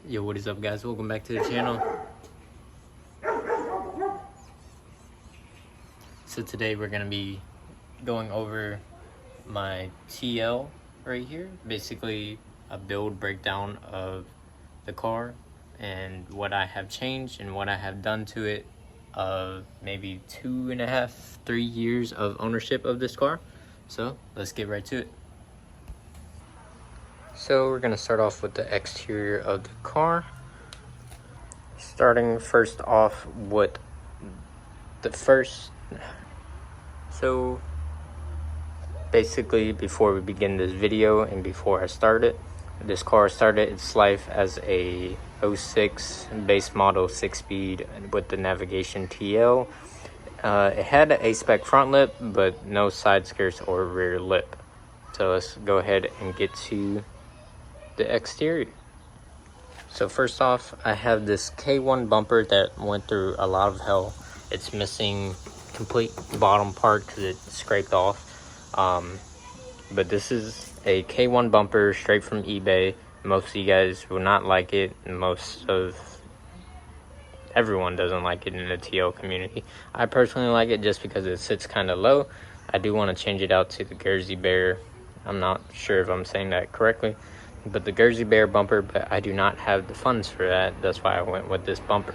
Yo, what is up, guys? Welcome back to the channel. So today we're gonna be going over my TL right here, basically a build breakdown of the car and what I have changed and what I have done to it of maybe 2.5, 3 years of ownership of this car. So let's get right to it. So we're gonna start off with the exterior of the car. Starting first off with the first. So basically, before we begin this video and before I start it, this car started its life as a 06 base model 6-speed with the navigation TL. It had an A-spec front lip, but no side skirts or rear lip. So let's go ahead and get to the exterior. So first off, I have this K1 bumper that went through a lot of hell. It's missing complete bottom part because it scraped off. But this is a K1 bumper straight from eBay. Most of you guys will not like it. Most of everyone doesn't like it in the TL community. I personally like it just because it sits kind of low. I do want to change it out to the Jersey Bear. I'm not sure if I'm saying that correctly, but the Jersey Bear bumper, but I do not have the funds for that. That's why I went with this bumper.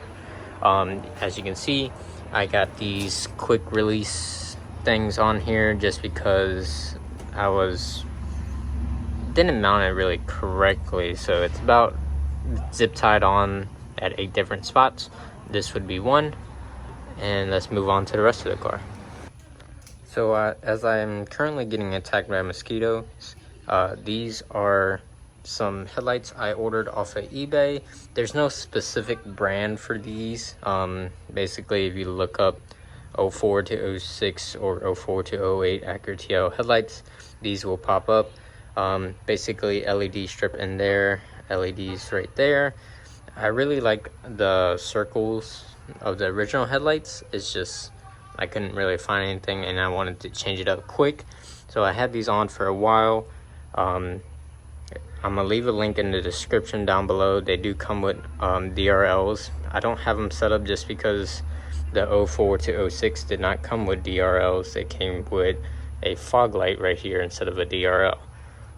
As you can see, I got these quick release things on here just because I didn't mount it really correctly. So it's about zip tied on at 8 different spots. This would be one, and let's move on to the rest of the car. So as I'm currently getting attacked by mosquitoes, these are some headlights I ordered off of eBay. There's no specific brand for these. Basically, if you look up 04 to 06 or 04 to 08 Acura TL headlights, these will pop up. Basically, LED strip in there, LEDs right there. I really like the circles of the original headlights. It's just I couldn't really find anything, and I wanted to change it up quick. So I had these on for a while. I'm gonna leave a link in the description down below. They do come with DRLs. I don't have them set up just because the 04 to 06 did not come with DRLs. They came with a fog light right here instead of a DRL.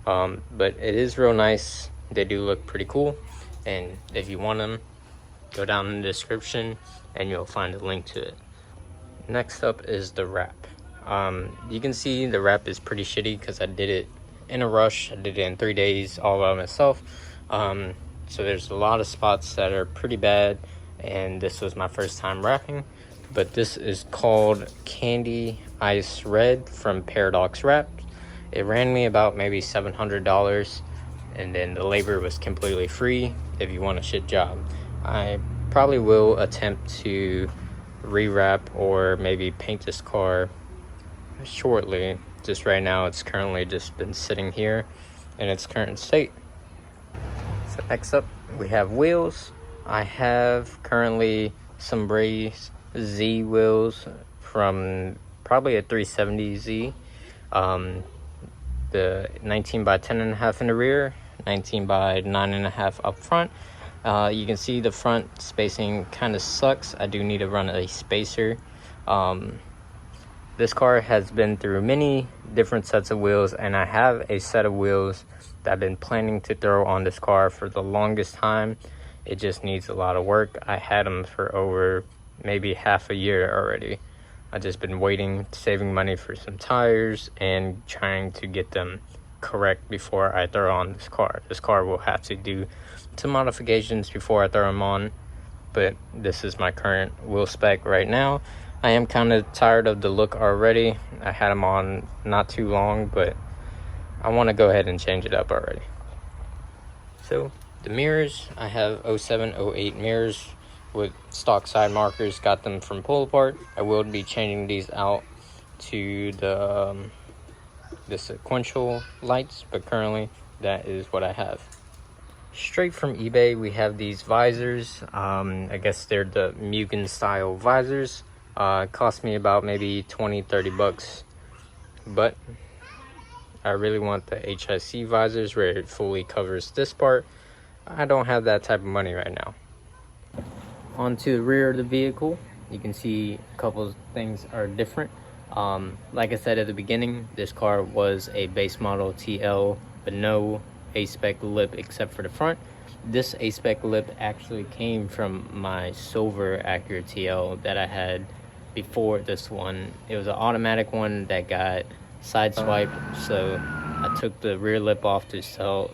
But it is real nice. They do look pretty cool. And if you want them, go down in the description and you'll find a link to it. Next up is the wrap. You can see the wrap is pretty shitty because I did it in a rush. I did it in 3 days all by myself. So there's a lot of spots that are pretty bad, and this was my first time wrapping. But this is called Candy Ice Red from Paradox Wrap. It ran me about maybe $700, and then the labor was completely free if you want a shit job. I probably will attempt to rewrap or maybe paint this car shortly. Just right now, it's currently just been sitting here in its current state. So next up, we have wheels. I have currently some Braze Z wheels from probably a 370Z. The 19 by 10.5 in the rear, 19 by 9.5 up front. You can see the front spacing kind of sucks. I do need to run a spacer. This car has been through many different sets of wheels, and I have a set of wheels that I've been planning to throw on this car for the longest time. It just needs a lot of work. I had them for over maybe half a year already. I've just been waiting, saving money for some tires and trying to get them correct before I throw on this car. This car will have to do some modifications before I throw them on, but this is my current wheel spec right now. I am kind of tired of the look already. I had them on not too long, but I want to go ahead and change it up already. So the mirrors, I have 07, 08 mirrors with stock side markers. Got them from Pull Apart. I will be changing these out to the sequential lights, but currently that is what I have. Straight from eBay, we have these visors. I guess they're the Mugen style visors. Cost me about maybe 20-30 bucks, but I really want the HIC visors where it fully covers this part. I don't have that type of money right now. Onto the rear of the vehicle, you can see a couple of things are different. Like I said at the beginning, this car was a base model TL, but no A-spec lip except for the front. This A-spec lip actually came from my silver Acura TL that I had before this one. It was an automatic one that got sideswiped, so I took the rear lip off to sell.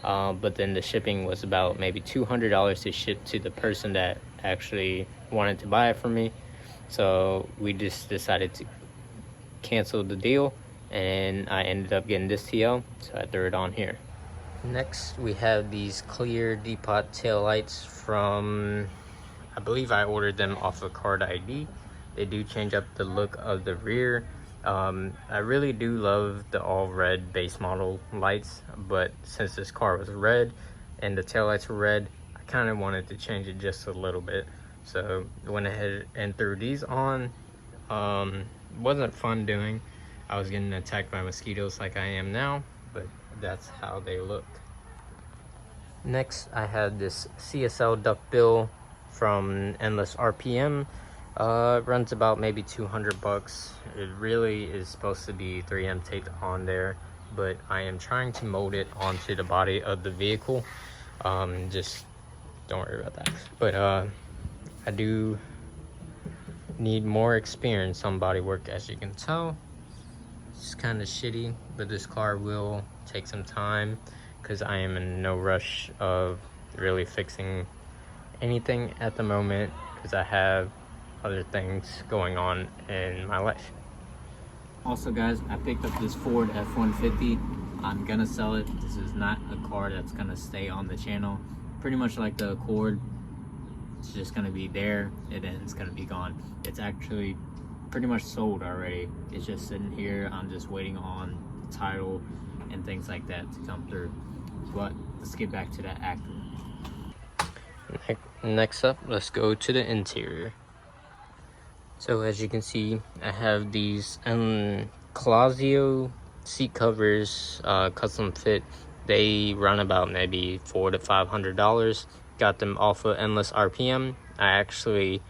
But then the shipping was about maybe $200 to ship to the person that actually wanted to buy it from me. So we just decided to cancel the deal, and I ended up getting this TL, so I threw it on here. Next, we have these clear depot tail lights from, I believe I ordered them off of Card ID. They do change up the look of the rear. I really do love the all red base model lights, but since this car was red and the taillights were red, I kind of wanted to change it just a little bit. So I went ahead and threw these on. Wasn't fun doing. I was getting attacked by mosquitoes like I am now, but that's how they look. Next, I had this CSL duckbill from Endless RPM. Runs about maybe 200 bucks. It really is supposed to be 3M taped on there, but I am trying to mold it onto the body of the vehicle. Just don't worry about that. But I do need more experience on body work, as you can tell. It's kind of shitty, but this car will take some time because I am in no rush of really fixing anything at the moment because I have other things going on in my life. Also guys, I picked up this Ford F-150. I'm gonna sell it. This is not a car that's gonna stay on the channel. Pretty much like the Accord, it's just gonna be there and then it's gonna be gone. It's actually pretty much sold already. It's just sitting here. I'm just waiting on title and things like that to come through. But let's get back to that Acura. Next up, let's go to the interior. So as you can see, I have these Clazzio seat covers, custom fit. They run about maybe $400 to $500. Got them off of Endless RPM. I actually,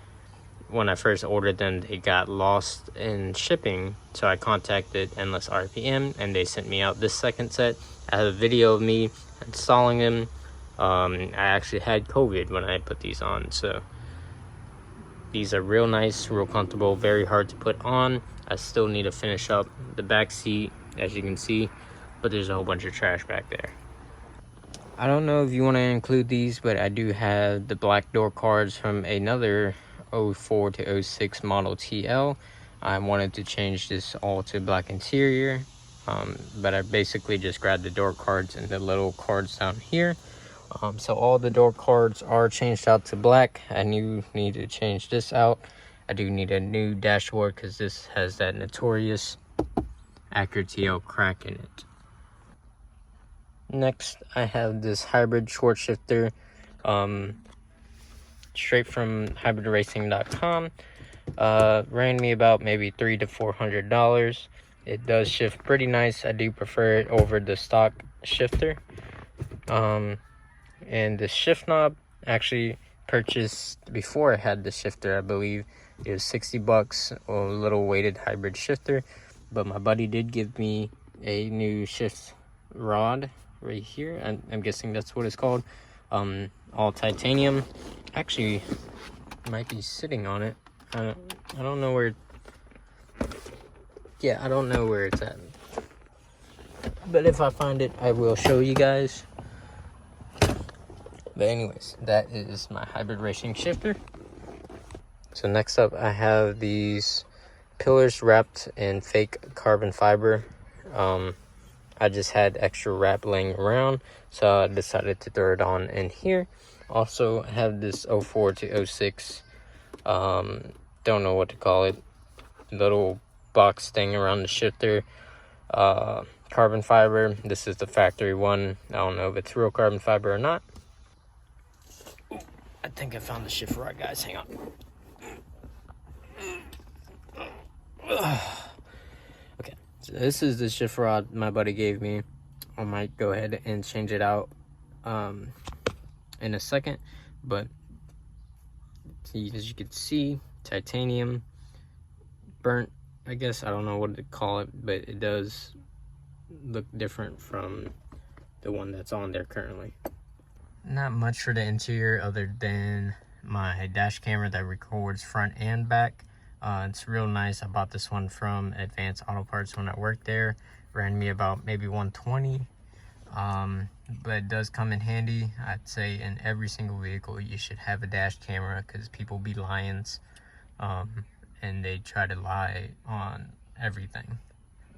when I first ordered them, they got lost in shipping. So I contacted Endless RPM and they sent me out this second set. I have a video of me installing them. I actually had COVID when I put these on, so these are real nice, real comfortable, very hard to put on. I still need to finish up the back seat, as you can see, but there's a whole bunch of trash back there. I don't know if you want to include these, but I do have the black door cards from another 04 to 06 model TL. I wanted to change this all to black interior, but I basically just grabbed the door cards and the little cards down here. So all the door cards are changed out to black. I need to change this out. I do need a new dashboard because this has that notorious Acura TL crack in it. Next, I have this hybrid short shifter, straight from hybridracing.com. Ran me about maybe $300 to $400. It does shift pretty nice. I do prefer it over the stock shifter. And the shift knob, actually purchased before I had the shifter, I believe it was 60 bucks, a little weighted hybrid shifter, but my buddy did give me a new shift rod right here. I'm guessing that's what it's called. All titanium. Actually might be sitting on it. I don't know where. Yeah, I don't know where it's at, but if I find it, I will show you guys. But anyways, that is my hybrid racing shifter. So next up, I have these pillars wrapped in fake carbon fiber. I just had extra wrap laying around, so I decided to throw it on in here. Also, I have this 04 to 06, don't know what to call it, little box thing around the shifter. Carbon fiber. This is the factory one. I don't know if it's real carbon fiber or not. I think I found the shift rod, guys. Hang on. Okay, so this is the shift rod my buddy gave me. I might go ahead and change it out in a second, but as you can see, titanium, burnt, I guess, I don't know what to call it, but it does look different from the one that's on there currently. Not much for the interior other than my dash camera that records front and back. It's real nice. I bought this one from Advanced Auto Parts when I worked there. Ran me about maybe 120. But it does come in handy. I'd say in every single vehicle you should have a dash camera, because people be lions, and they try to lie on everything.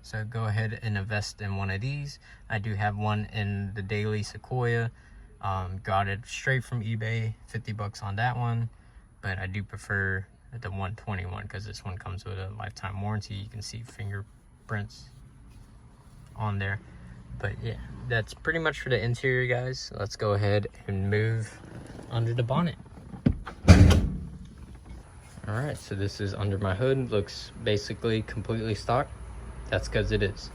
So go ahead and invest in one of these. I do have one in the Daily Sequoia. Got it straight from eBay, 50 bucks on that one, but I do prefer the 121 because this one comes with a lifetime warranty. You can see fingerprints on there. But yeah, that's pretty much for the interior, guys. Let's go ahead and move under the bonnet. All right, so this is under my hood. Looks basically completely stock. That's because it is.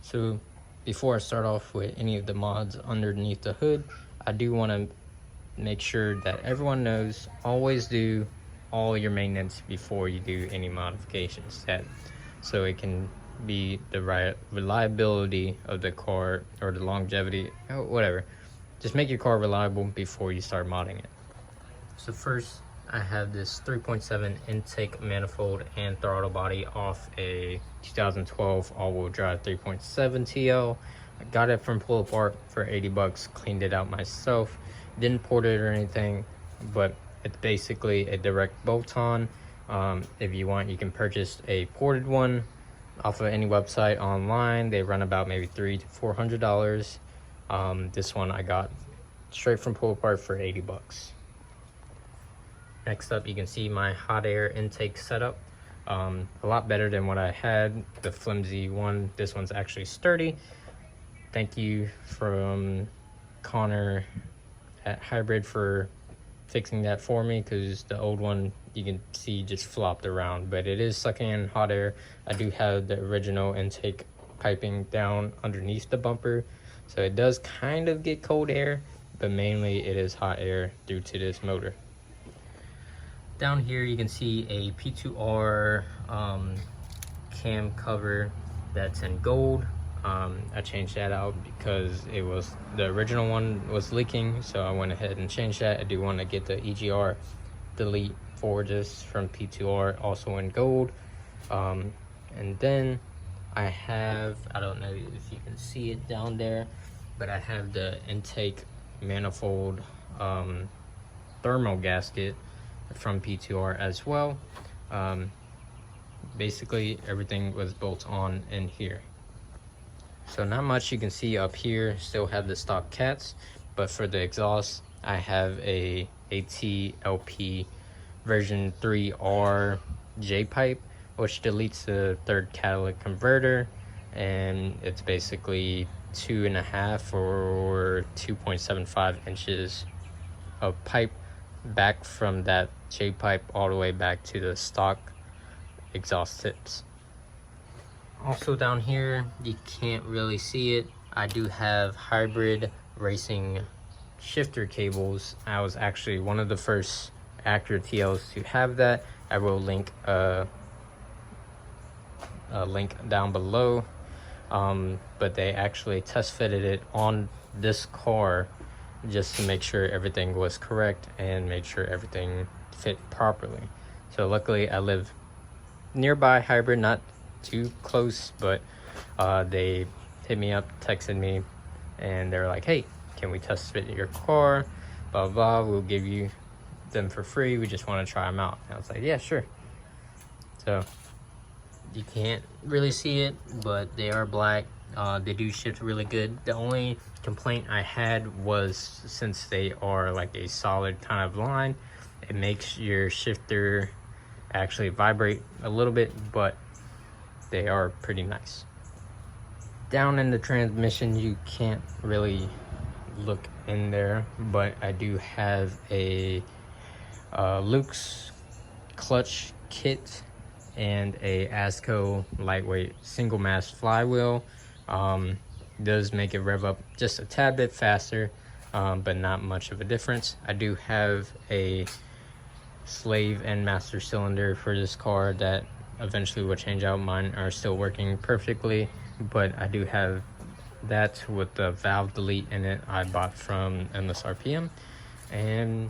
So before I start off with any of the mods underneath the hood, I do want to make sure that everyone knows, always do all your maintenance before you do any modifications, so it can be the right reliability of the car, or the longevity, whatever. Just make your car reliable before you start modding it. So first, I have this 3.7 intake manifold and throttle body off a 2012 all-wheel drive 3.7 TL. I got it from Pull Apart for 80 bucks, cleaned it out myself, didn't port it or anything, but it's basically a direct bolt-on. If you want, you can purchase a ported one off of any website online. They run about maybe $300 to $400. This one I got straight from Pull Apart for 80 bucks. Next up, you can see my hot air intake setup. A lot better than what I had, the flimsy one. This one's actually sturdy. Thank you from Connor at Hybrid for fixing that for me, because the old one, you can see, just flopped around, but it is sucking in hot air. I do have the original intake piping down underneath the bumper, so it does kind of get cold air, but mainly it is hot air due to this motor. Down here you can see a P2R cam cover that's in gold. I changed that out because the original one was leaking, so I went ahead and changed that. I do want to get the EGR delete for this from P2R, also in gold. And then I have, I don't know if you can see it down there, but I have the intake manifold thermal gasket from P2R as well. Basically everything was bolt on in here. So not much you can see up here. Still have the stock cats, but for the exhaust I have a AT-LP version 3R J pipe, which deletes the third catalytic converter, and it's basically 2.5 or 2.75 inches of pipe back from that J pipe all the way back to the stock exhaust tips. Also down here, you can't really see it, I do have hybrid racing shifter cables. I was actually one of the first Acura TLs to have that. I will link a link down below, but they actually test fitted it on this car just to make sure everything was correct and make sure everything fit properly. So luckily I live nearby hybrid, not too close, but they hit me up, texted me, and they're like, hey, can we test fit your car, blah blah, we'll give you them for free, we just want to try them out. And I was like, yeah, sure. So you can't really see it, but they are black. They do shift really good. The only complaint I had was, since they are like a solid kind of line, it makes your shifter actually vibrate a little bit, but they are pretty nice. Down in the transmission, you can't really look in there, but I do have a Luke's clutch kit and a ASCO lightweight single mass flywheel. Does make it rev up just a tad bit faster. but not much of a difference. I do have a slave and master cylinder for this car that eventually will change out. Mine are still working perfectly, but I do have that with the valve delete in it. I bought from MSRPM, and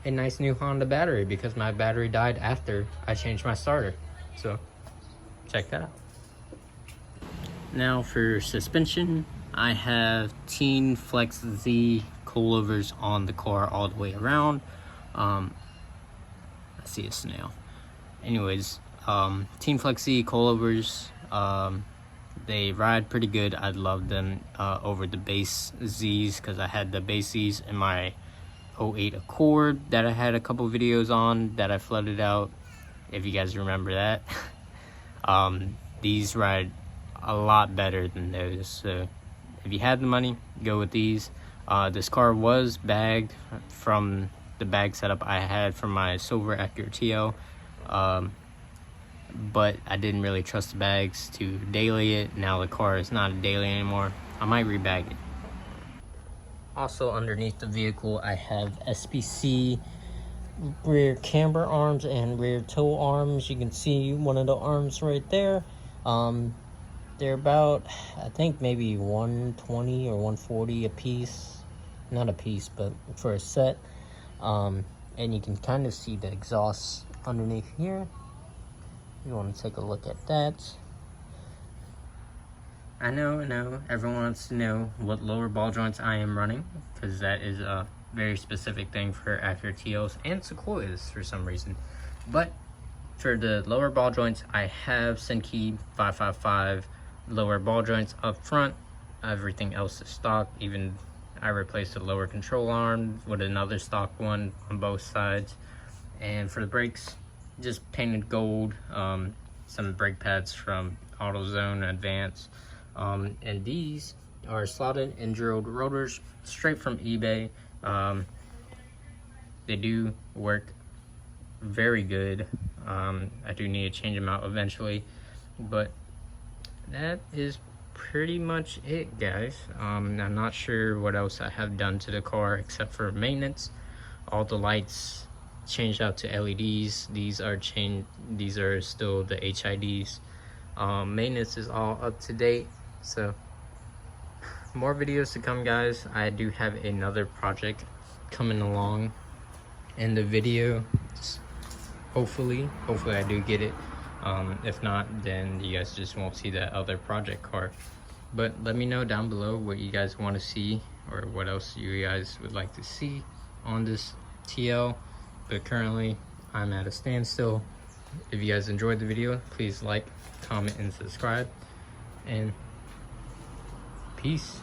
a nice new Honda battery because my battery died after I changed my starter. So check that out. Now for suspension, I have Teen Flex Z coilovers on the car all the way around. I see a snail. Anyways, Teen Flex Z coilovers, they ride pretty good. I love them over the base Z's because I had the base Z's in my 08 Accord that I had a couple videos on that I flooded out, if you guys remember that. These ride a lot better than those, so if you had the money, go with these. This car was bagged from the bag setup I had from my silver Acura TL, but I didn't really trust the bags to daily it. Now the car is not a daily anymore. I might rebag it. Also underneath the vehicle, I have SPC rear camber arms and rear toe arms. You can see one of the arms right there. They're about, I think maybe 120 or 140 a piece. Not a piece, but for a set. And you can kind of see the exhaust underneath here. You want to take a look at that. I know, everyone wants to know what lower ball joints I am running, because that is a very specific thing for Acura TLs and Sequoias for some reason. But for the lower ball joints, I have Senki 555 lower ball joints up front. Everything else is stock. Even I replaced the lower control arm with another stock one on both sides. And for the brakes, just painted gold, some brake pads from AutoZone Advance. And these are slotted and drilled rotors straight from eBay. They do work very good. I do need to change them out eventually, but that is pretty much it, guys. I'm not sure what else I have done to the car except for maintenance. All the lights changed out to LEDs. These are still the HIDs. Maintenance is all up to date. So more videos to come, guys. I do have another project coming along in the video. Hopefully I do get it. If not, then you guys just won't see that other project car. But let me know down below what you guys want to see, or what else you guys would like to see on this TL. But currently I'm at a standstill. If you guys enjoyed the video, please like, comment, and subscribe. And peace.